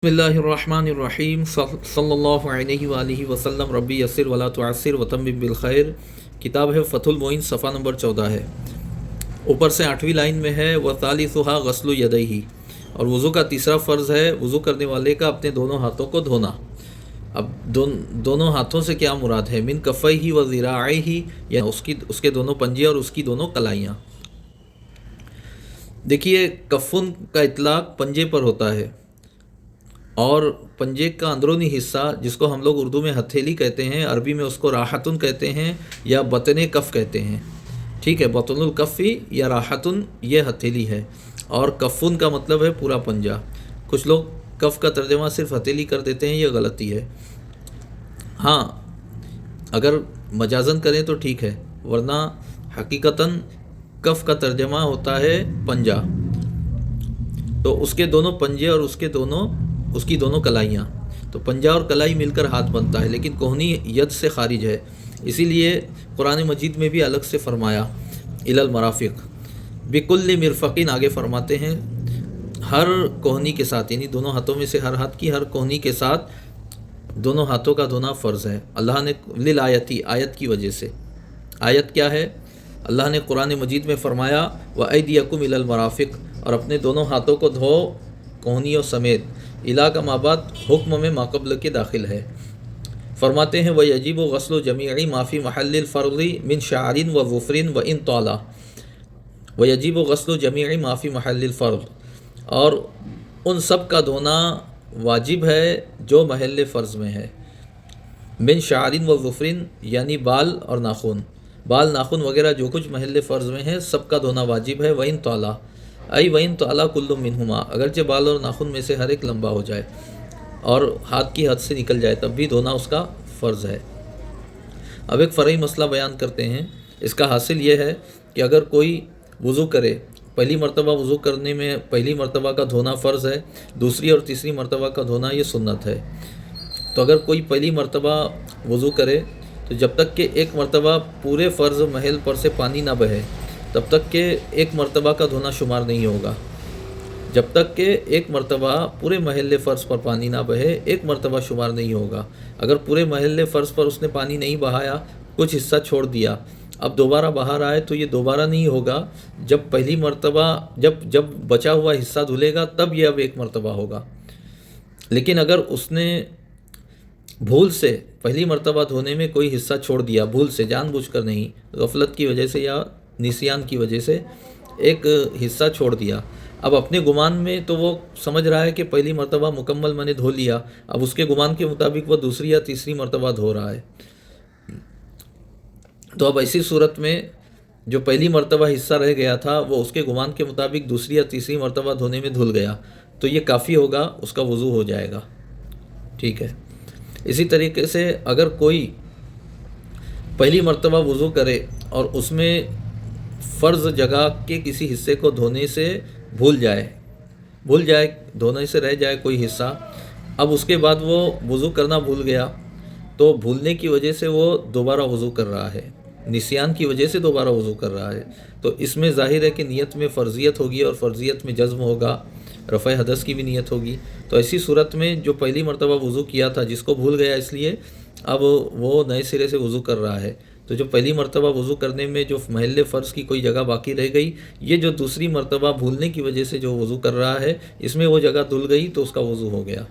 بسم اللہ الرحمن الرحیم صلی اللہ علیہ وآلہ وسلم ربی یسر ولا تعسر وتمم بالخیر۔ کتاب ہے فتح المعین، صفحہ نمبر 14 ہے۔ اوپر سے 8ویں لائن میں ہے وثالثھا غسل یدیہ، اور وضو کا تیسرا فرض ہے وضو کرنے والے کا اپنے دونوں ہاتھوں کو دھونا۔ اب دونوں ہاتھوں سے کیا مراد ہے؟ من کفیہ و ذراعیہ، یا اس کے دونوں پنجے اور اس کی دونوں کلائیاں۔ دیکھیے، کفن کا اطلاق پنجے پر ہوتا ہے، اور پنجے کا اندرونی حصہ جس کو ہم لوگ اردو میں ہتھیلی کہتے ہیں، عربی میں اس کو راحتن کہتے ہیں یا بطن کف کہتے ہیں۔ ٹھیک ہے، بطن الکفی یا راحتن یہ ہتھیلی ہے، اور کفن کا مطلب ہے پورا پنجہ۔ کچھ لوگ کف کا ترجمہ صرف ہتھیلی کر دیتے ہیں، یہ غلطی ہے۔ ہاں، اگر مجازن کریں تو ٹھیک ہے، ورنہ حقیقتاً کف کا ترجمہ ہوتا ہے پنجہ، تو اس کے دونوں پنجے اور اس کی دونوں کلائیاں، تو پنجہ اور کلائی مل کر ہاتھ بنتا ہے، لیکن کوہنی ید سے خارج ہے۔ اسی لیے قرآن مجید میں بھی الگ سے فرمایا الی المرافق بکل مرفقین، آگے فرماتے ہیں ہر کوہنی کے ساتھ، یعنی دونوں ہاتھوں میں سے ہر ہاتھ کی ہر کوہنی کے ساتھ دونوں ہاتھوں کا دھونا فرض ہے۔ اللہ نے للآیتی، آیت کی وجہ سے۔ آیت کیا ہے؟ اللہ نے قرآن مجید میں فرمایا وَأَيْدِيَكُمْ إِلَى الْمَرَافِقِ، اور اپنے دونوں ہاتھوں کو دھو کوہنیوں سمیت۔ الا کا مابعد حکم میں ماقبل کے داخل ہے۔ فرماتے ہیں وَيَجِبُ غَسْلُ جَمِيعِ مَا فِي مَحَلِّ الْفَرْضِ مِنْ شَعْرٍ وَظُفْرٍ وَإِنْ طَالَ۔ وَيَجِبُ غَسْلُ جَمِيعِ مَا فِي مَحَلِّ الْفَرْضِ، اور ان سب کا دھونا واجب ہے جو محل فرض میں ہے۔ من شعرٍ وظفرٍ، یعنی بال اور ناخن، بال ناخن وغیرہ جو کچھ محل فرض میں ہے سب کا دھونا واجب ہے۔ وَإِنْ طَالَ، ای وَإِنْ طَالَ كُلُّ مِنْهُمَا، اگرچہ بال اور ناخن میں سے ہر ایک لمبا ہو جائے اور ہاتھ کی حد سے نکل جائے تب بھی دھونا اس کا فرض ہے۔ اب ایک فرعی مسئلہ بیان کرتے ہیں۔ اس کا حاصل یہ ہے کہ اگر کوئی وضو کرے، پہلی مرتبہ وضو کرنے میں پہلی مرتبہ کا دھونا فرض ہے، دوسری اور تیسری مرتبہ کا دھونا یہ سنت ہے۔ تو اگر کوئی پہلی مرتبہ وضو کرے تو جب تک کہ ایک مرتبہ پورے فرض محل پر سے پانی نہ بہے تب تک کہ ایک مرتبہ کا دھونا شمار نہیں ہوگا۔ جب تک کہ ایک مرتبہ پورے محل فرض پر پانی نہ بہے ایک مرتبہ شمار نہیں ہوگا۔ اگر پورے محل فرض پر اس نے پانی نہیں بہایا، کچھ حصہ چھوڑ دیا، اب دوبارہ باہر آئے تو یہ دوبارہ نہیں ہوگا۔ جب پہلی مرتبہ جب بچا ہوا حصہ دھلے گا تب یہ اب ایک مرتبہ ہوگا۔ لیکن اگر اس نے بھول سے پہلی مرتبہ دھونے میں کوئی حصہ چھوڑ دیا، بھول سے، جان بوجھ کر نہیں، غفلت کی وجہ سے یا نسیان کی وجہ سے ایک حصہ چھوڑ دیا، اب اپنے گمان میں تو وہ سمجھ رہا ہے کہ پہلی مرتبہ مکمل میں نے دھو لیا، اب اس کے گمان کے مطابق وہ دوسری یا تیسری مرتبہ دھو رہا ہے۔ تو اب ایسی صورت میں جو پہلی مرتبہ حصہ رہ گیا تھا وہ اس کے گمان کے مطابق دوسری یا تیسری مرتبہ دھونے میں دھل گیا، تو یہ کافی ہوگا، اس کا وضو ہو جائے گا۔ ٹھیک ہے، اسی طریقے سے اگر کوئی پہلی مرتبہ وضو کرے اور اس میں فرض جگہ کے کسی حصے کو دھونے سے بھول جائے، دھونے سے رہ جائے کوئی حصہ، اب اس کے بعد وہ وضو کرنا بھول گیا، تو بھولنے کی وجہ سے وہ دوبارہ وضو کر رہا ہے، نسیان کی وجہ سے دوبارہ وضو کر رہا ہے، تو اس میں ظاہر ہے کہ نیت میں فرضیت ہوگی اور فرضیت میں جزم ہوگا، رفع حدث کی بھی نیت ہوگی۔ تو ایسی صورت میں جو پہلی مرتبہ وضو کیا تھا جس کو بھول گیا، اس لیے اب وہ نئے سرے سے وضو کر رہا ہے، تو جو پہلی مرتبہ وضو کرنے میں جو محل فرض کی کوئی جگہ باقی رہ گئی، یہ جو دوسری مرتبہ بھولنے کی وجہ سے جو وضو کر رہا ہے اس میں وہ جگہ دھل گئی تو اس کا وضو ہو گیا۔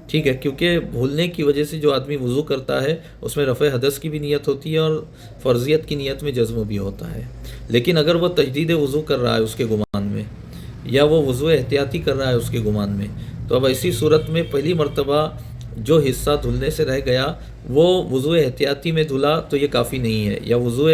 ٹھیک ہے، کیونکہ بھولنے کی وجہ سے جو آدمی وضو کرتا ہے اس میں رفع حدث کی بھی نیت ہوتی ہے اور فرضیت کی نیت میں جزم بھی ہوتا ہے۔ لیکن اگر وہ تجدید وضو کر رہا ہے اس کے گمان میں، یا وہ وضو احتیاطی کر رہا ہے اس کے گمان میں، تو اب ایسی صورت میں پہلی مرتبہ جو حصہ دھلنے سے رہ گیا وہ وضو احتیاطی میں دھلا تو یہ کافی نہیں ہے، یا وضو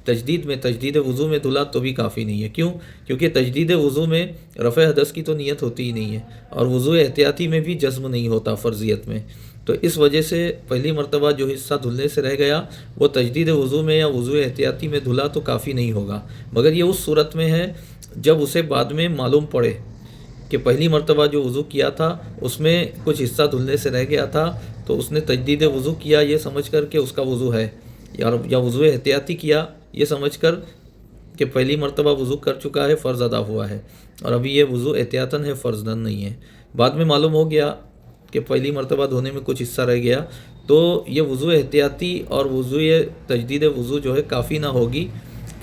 تجدید وضو میں دھلا تو بھی کافی نہیں ہے۔ کیوں؟ کیونکہ تجدید وضو میں رفع حدث کی تو نیت ہوتی ہی نہیں ہے، اور وضو احتیاطی میں بھی جزم نہیں ہوتا فرضیت میں، تو اس وجہ سے پہلی مرتبہ جو حصہ دھلنے سے رہ گیا وہ تجدید وضو میں یا وضو احتیاطی میں دھلا تو کافی نہیں ہوگا، مگر یہ اس صورت میں ہے جب اسے بعد میں معلوم پڑے کہ پہلی مرتبہ جو وضو کیا تھا اس میں کچھ حصہ دھلنے سے رہ گیا تھا، تو اس نے تجدید وضو کیا یہ سمجھ کر کہ اس کا وضو ہے، یا وضو احتیاطی کیا یہ سمجھ کر کہ پہلی مرتبہ وضو کر چکا ہے، فرض ادا ہوا ہے، اور ابھی یہ وضو احتیاطاً ہے، فرض نہیں ہے۔ بعد میں معلوم ہو گیا کہ پہلی مرتبہ دھونے میں کچھ حصہ رہ گیا، تو یہ وضو احتیاطی اور وضو تجدید وضو جو ہے کافی نہ ہوگی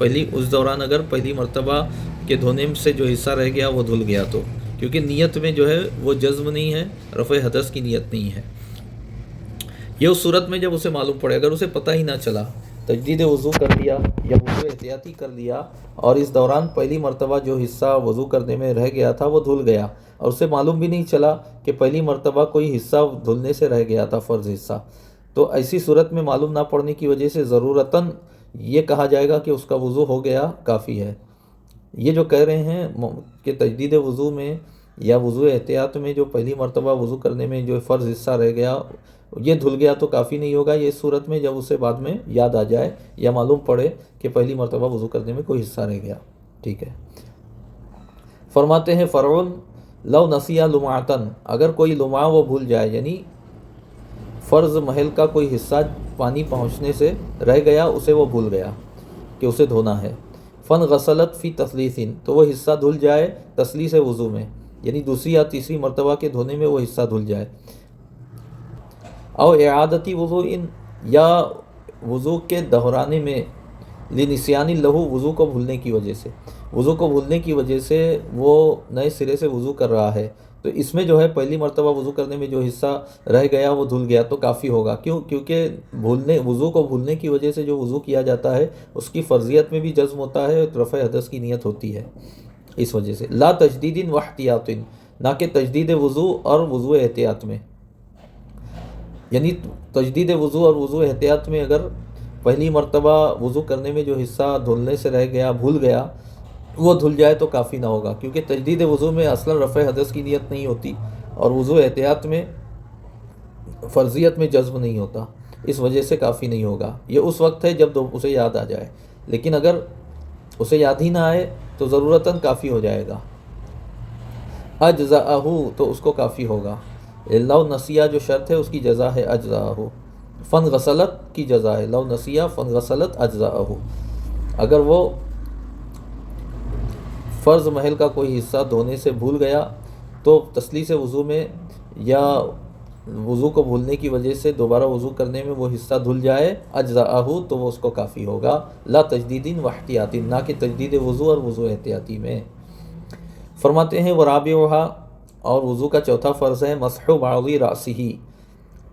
اس دوران اگر پہلی مرتبہ کے دھونے سے جو حصہ رہ گیا وہ دھل گیا تو، کیونکہ نیت میں جو ہے وہ جزم نہیں ہے، رفع حدث کی نیت نہیں ہے۔ یہ اس صورت میں جب اسے معلوم پڑے، اگر اسے پتہ ہی نہ چلا، تجدید وضو کر لیا یا وضو احتیاطی کر لیا اور اس دوران پہلی مرتبہ جو حصہ وضو کرنے میں رہ گیا تھا وہ دھل گیا، اور اسے معلوم بھی نہیں چلا کہ پہلی مرتبہ کوئی حصہ دھلنے سے رہ گیا تھا، فرض حصہ، تو ایسی صورت میں معلوم نہ پڑنے کی وجہ سے ضرورتاً یہ کہا جائے گا کہ اس کا وضو ہو گیا، کافی ہے۔ یہ جو کہہ رہے ہیں کہ تجدید وضو میں یا وضو احتیاط میں جو پہلی مرتبہ وضو کرنے میں جو فرض حصہ رہ گیا یہ دھل گیا تو کافی نہیں ہوگا، یہ اس صورت میں جب اسے بعد میں یاد آ جائے یا معلوم پڑے کہ پہلی مرتبہ وضو کرنے میں کوئی حصہ رہ گیا، ٹھیک ہے۔ فرماتے ہیں فرعون لو نسیہ لمعتن، اگر کوئی لمعہ وہ بھول جائے، یعنی فرض محل کا کوئی حصہ پانی پہنچنے سے رہ گیا، اسے وہ بھول گیا کہ اسے دھونا ہے، فن غسلت فی تثلیثن، تو وہ حصہ دھل جائے تثلیث وضو میں، یعنی دوسری یا تیسری مرتبہ کے دھونے میں وہ حصہ دھل جائے، او اعادتی وضوء، یا وضو کے دہرانے میں، لنسیان لہو، وضو کو بھولنے کی وجہ سے، وضو کو بھولنے کی وجہ سے وہ نئے سرے سے وضو کر رہا ہے، تو اس میں جو ہے پہلی مرتبہ وضو کرنے میں جو حصہ رہ گیا وہ دھل گیا تو کافی ہوگا، کیونکہ وضو کو بھولنے کی وجہ سے جو وضو کیا جاتا ہے اس کی فرضیت میں بھی جزم ہوتا ہے، رفع حدث کی نیت ہوتی ہے، اس وجہ سے لا تجدید و احتیاط، نہ کہ تجدید وضو اور وضو احتیاط میں، یعنی تجدید وضو اور وضو احتیاط میں اگر پہلی مرتبہ وضو کرنے میں جو حصہ دھلنے سے رہ گیا، بھول گیا، وہ دھل جائے تو کافی نہ ہوگا، کیونکہ تجدید وضو میں اصلا رفع حدث کی نیت نہیں ہوتی اور وضو احتیاط میں فرضیت میں جزم نہیں ہوتا، اس وجہ سے کافی نہیں ہوگا۔ یہ اس وقت ہے جب اسے یاد آ جائے، لیکن اگر اسے یاد ہی نہ آئے تو ضرورتاً کافی ہو جائے گا، اجزاءہ، تو اس کو کافی ہوگا، لو نسیہ جو شرط ہے اس کی جزا ہے اجزاءہ، فن غسلت کی جزا ہے، لو نسیہ فن غسلت اجزاءہ، اگر وہ فرض محل کا کوئی حصہ دھونے سے بھول گیا تو تثلیث وضو میں یا وضو کو بھولنے کی وجہ سے دوبارہ وضو کرنے میں وہ حصہ دھل جائے، اجزاءہ، تو وہ اس کو کافی ہوگا، لا تجدید و احتیاط، نہ کہ تجدید وضو اور وضو احتیاطی میں۔ فرماتے ہیں ورابعہا، اور وضو کا چوتھا فرض ہے مسح بعض رأسہ،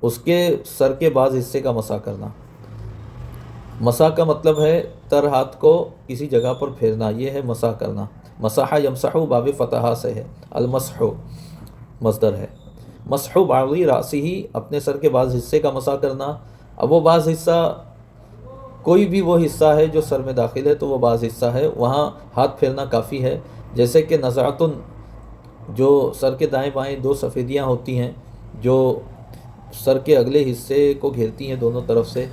اس کے سر کے بعض حصے کا مسح کرنا۔ مسح کا مطلب ہے تر ہاتھ کو کسی جگہ پر پھیرنا، یہ ہے مسح کرنا، مسح یمسح باب فتحہ سے ہے، المسح مصدر ہے، مسح بعض رأسہ، اپنے سر کے بعض حصے کا مسح کرنا۔ اب وہ بعض حصہ کوئی بھی وہ حصہ ہے جو سر میں داخل ہے تو وہ بعض حصہ ہے، وہاں ہاتھ پھیرنا کافی ہے، جیسے کہ نزعتن، جو سر کے دائیں بائیں دو سفیدیاں ہوتی ہیں جو سر کے اگلے حصے کو گھیرتی ہیں دونوں طرف سے،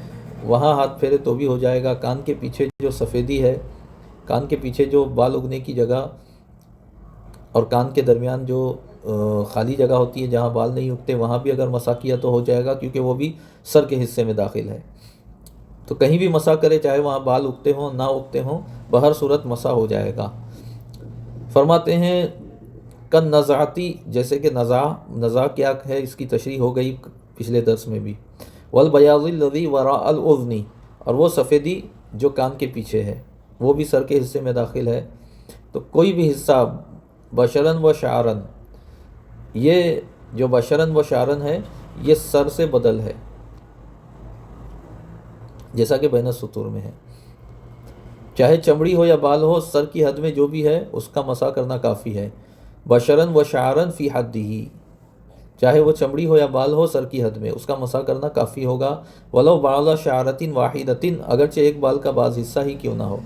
وہاں ہاتھ پھیرے تو بھی ہو جائے گا۔ کان کے پیچھے جو سفیدی ہے، کان کے پیچھے جو بال اگنے کی جگہ اور کان کے درمیان جو خالی جگہ ہوتی ہے جہاں بال نہیں اگتے، وہاں بھی اگر مسح کیا تو ہو جائے گا، کیونکہ وہ بھی سر کے حصے میں داخل ہے، تو کہیں بھی مسح کرے، چاہے وہاں بال اگتے ہوں نہ اگتے ہوں، بہر صورت مسح ہو جائے گا۔ فرماتے ہیں کن نزعتی، جیسے کہ نزع کیا ہے اس کی تشریح ہو گئی پچھلے درس میں بھی، والبیاض الذی وراء الاذن، اور وہ سفیدی جو کان کے پیچھے ہے وہ بھی سر کے حصے میں داخل ہے، تو کوئی بھی حصہ بشرن و شعرن، یہ جو بشرن و شعرن ہے یہ سر سے بدل ہے، جیسا کہ بین السطور میں ہے، چاہے چمڑی ہو یا بال ہو، سر کی حد میں جو بھی ہے اس کا مسح کرنا کافی ہے، بشرن و شعرن فی حدہ، چاہے وہ چمڑی ہو یا بال ہو، سر کی حد میں اس کا مسح کرنا کافی ہوگا، ولو بعض شعرۃ واحدۃ، اگرچہ ایک بال کا بعض حصہ ہی کیوں نہ ہو،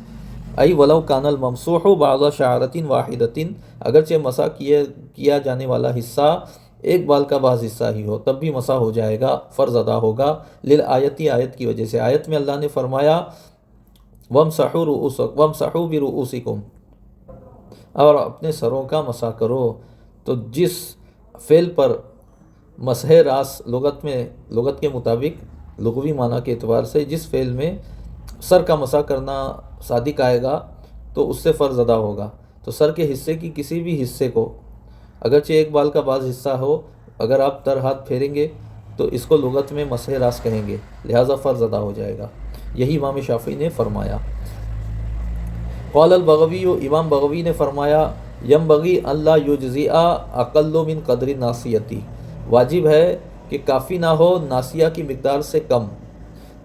ای ولو کان الممسوح بعض شعرۃ واحدۃ، اگرچہ مسح کیا جانے والا حصہ ایک بال کا بعض حصہ ہی ہو تب بھی مسح ہو جائے گا، فرض ادا ہوگا، للآیتی، آیت کی وجہ سے، آیت میں اللہ نے فرمایا وَامْسَحُوا بِرُؤُوسِكُمْ، اور اپنے سروں کا مسح کرو، تو جس فعل پر مسح راس لغت کے مطابق لغوی معنی کے اعتبار سے جس فعل میں سر کا مسح کرنا صادق آئے گا تو اس سے فرض ادا ہوگا، تو سر کے حصے کی کسی بھی حصے کو، اگرچہ ایک بال کا بعض حصہ ہو، اگر آپ تر ہاتھ پھیریں گے تو اس کو لغت میں مسح راس کہیں گے، لہٰذا فرض ادا ہو جائے گا۔ یہی امام شافعی نے فرمایا۔ قال البغوی، امام بغوی نے فرمایا، ینبغی اللہ یجزئ اقل من قدر ناسیتی، واجب ہے کہ کافی نہ ہو ناسیہ کی مقدار سے کم،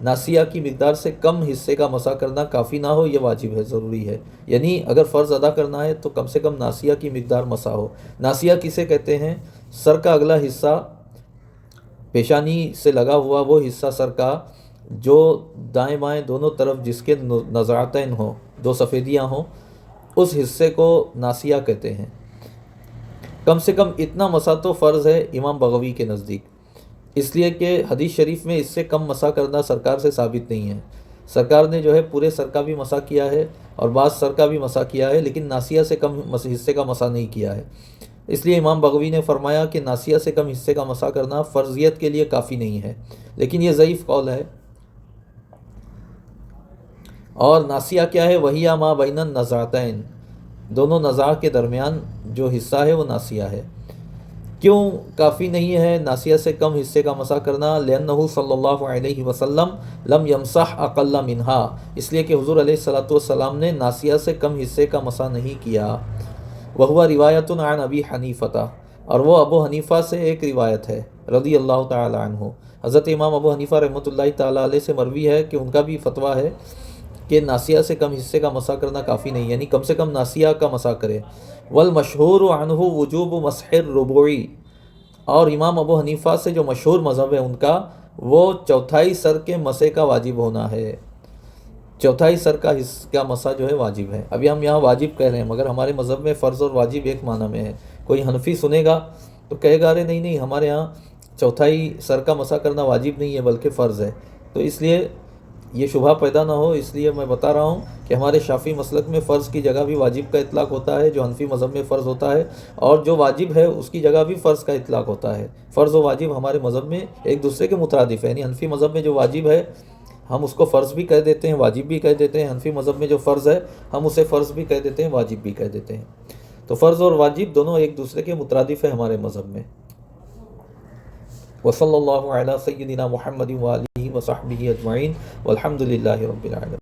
ناسیہ کی مقدار سے کم حصے کا مسح کرنا کافی نہ ہو، یہ واجب ہے، ضروری ہے۔ یعنی اگر فرض ادا کرنا ہے تو کم سے کم ناسیہ کی مقدار مسح ہو۔ ناسیہ کسے کہتے ہیں؟ سر کا اگلا حصہ، پیشانی سے لگا ہوا وہ حصہ سر کا جو دائیں بائیں دونوں طرف جس کے نزاعتین ہوں، دو سفیدیاں ہوں، اس حصے کو ناسیہ کہتے ہیں۔ کم سے کم اتنا مسح تو فرض ہے امام بغوی کے نزدیک، اس لیے کہ حدیث شریف میں اس سے کم مسح کرنا سرکار سے ثابت نہیں ہے۔ سرکار نے جو ہے پورے سر کا بھی مسح کیا ہے اور بعض سر کا بھی مسح کیا ہے، لیکن ناسیہ سے کم حصے کا مسح نہیں کیا ہے۔ اس لیے امام بغوی نے فرمایا کہ ناسیہ سے کم حصے کا مسح کرنا فرضیت کے لیے کافی نہیں ہے، لیکن یہ ضعیف قول ہے۔ اور ناسیہ کیا ہے؟ وہی ما بین النزاعتین، دونوں نزاع کے درمیان جو حصہ ہے وہ ناسیہ ہے۔ کیوں کافی نہیں ہے ناسیہ سے کم حصے کا مسح کرنا؟ لأنہ صلی اللہ علیہ وسلم لم یمسح اقل منہا، اس لیے کہ حضور علیہ الصلوۃ والسلام نے ناسیہ سے کم حصے کا مسح نہیں کیا۔ وہو روایت عن ابی حنیفہ، اور وہ ابو حنیفہ سے ایک روایت ہے رضی اللہ تعالی عنہ۔ حضرت امام ابو حنیفہ رحمۃ اللہ تعالی علیہ سے مروی ہے کہ ان کا بھی فتویٰ ہے کہ ناسیہ سے کم حصے کا مسح کرنا کافی نہیں، یعنی کم سے کم ناسیہ کا مسح کرے۔ والمشہور عنہ وجوب مسح الربوعی، اور امام ابو حنیفہ سے جو مشہور مذہب ہے ان کا، وہ چوتھائی سر کے مسح کا واجب ہونا ہے۔ چوتھائی سر کا مسح جو ہے واجب ہے۔ ابھی ہم یہاں واجب کہہ رہے ہیں، مگر ہمارے مذہب میں فرض اور واجب ایک معنی میں ہے۔ کوئی حنفی سنے گا تو کہے گا ارے نہیں ہمارے ہاں چوتھائی سر کا مسح کرنا واجب نہیں ہے بلکہ فرض ہے۔ تو اس لیے یہ شبہ پیدا نہ ہو، اس لیے میں بتا رہا ہوں کہ ہمارے شافعی مسلک میں فرض کی جگہ بھی واجب کا اطلاق ہوتا ہے، جو حنفی مذہب میں فرض ہوتا ہے، اور جو واجب ہے اس کی جگہ بھی فرض کا اطلاق ہوتا ہے۔ فرض و واجب ہمارے مذہب میں ایک دوسرے کے مترادف ہے، یعنی حنفی مذہب میں جو واجب ہے ہم اس کو فرض بھی کہہ دیتے ہیں، واجب بھی کہہ دیتے ہیں۔ حنفی مذہب میں جو فرض ہے ہم اسے فرض بھی کہہ دیتے ہیں، واجب بھی کہہ دیتے ہیں۔ تو فرض اور واجب دونوں ایک دوسرے کے مترادف ہیں ہمارے مذہب میں۔ وصلی اللہ علی سیدنا محمد وآلہ وصحبہ اجمعین والحمد للہ رب العالمین۔